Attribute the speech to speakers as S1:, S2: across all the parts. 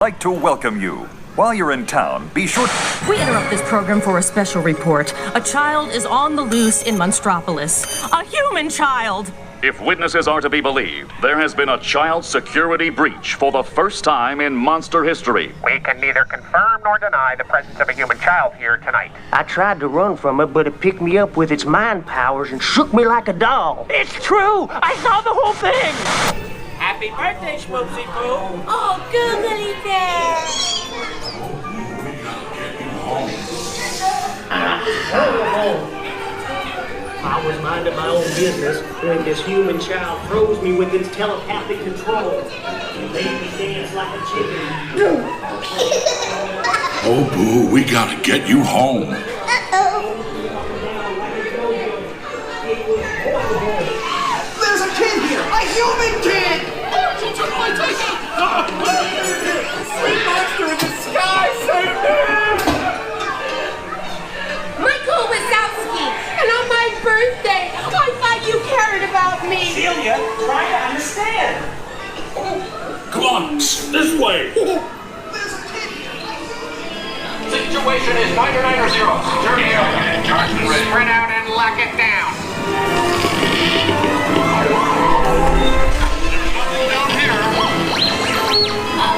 S1: Like to welcome you. While you're in town, be sure...
S2: We interrupt this program for a special report. A child is on the loose in Monstropolis. A human child!
S3: If witnesses are to be believed, there has been a child security breach for the first time in monster history.
S4: We can neither confirm nor deny the presence of a human child here tonight.
S5: I tried to run from it, but it picked me up with its mind powers and shook me like a doll. It's true! I saw the whole thing!
S6: Happy birthday, Schmoopsy Poo!
S7: Oh, googly bear!
S5: I was minding my own business when this human child froze me with its telepathic control and made me dance like a chicken.
S8: Oh, Boo, we gotta get you home.
S9: There's a kid here! A human kid!
S6: Oh, she took my ticket! Sweet monster in the sky, save me!
S7: Michael Wazowski, and on my birthday, I thought you cared about me.
S6: Celia, try to understand.
S8: Come on, this way.
S4: Situation is 990. Turn here. Spread out and lock it down. Down here.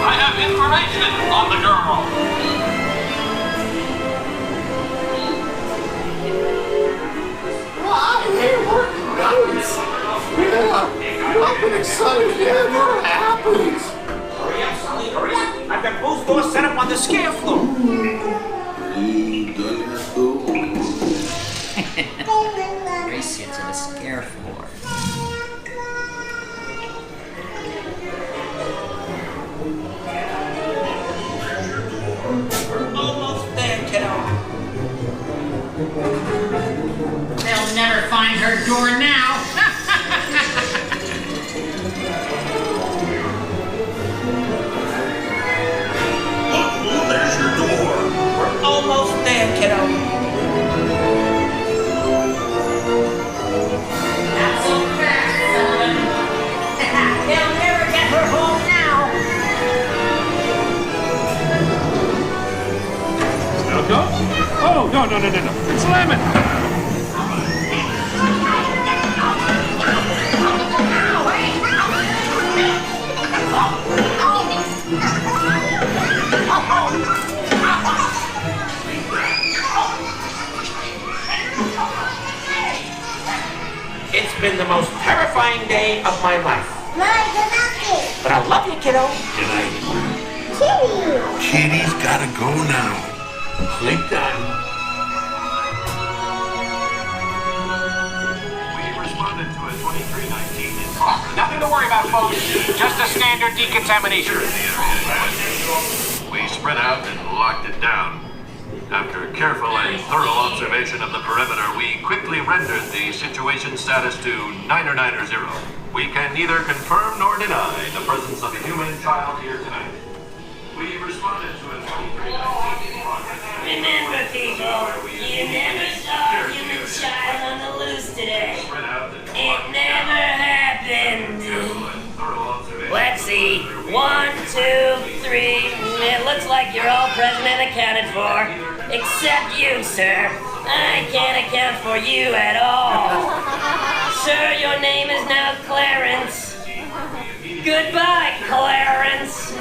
S6: I have information on the girl.
S9: Nice! Yeah! Nothing exciting ever happens!
S6: Hurry up, Sully, hurry up. I've got both doors set up on the scare floor.
S10: Race you to the scare floor.
S6: Almost there, kiddo.
S11: They'll never find her door now.
S8: Oh, there's your door.
S6: We're almost there, kiddo.
S11: Not so fast, Sullivan. They'll never get her home now.
S12: Now go? Oh, no. It's Lemon.
S6: It's been the most terrifying day of my life. But I love you, kiddo.
S8: Kitty's gotta go now. Sleep time.
S4: We responded to a 2319 in progress. Nothing to worry about, folks. Just a standard decontamination.
S13: We spread out and locked it down. After careful and thorough observation of the perimeter, we quickly rendered the situation status to 990. We can neither confirm nor deny the presence of a human child here tonight. We responded to a 2319 in progress.
S11: Remember, people, you never saw a human child on the loose today. It never happened. Let's see. 1, 2, 3. It looks like you're all present and accounted for. Except you, sir. I can't account for you at all. Sir, your name is now Clarence. Goodbye, Clarence.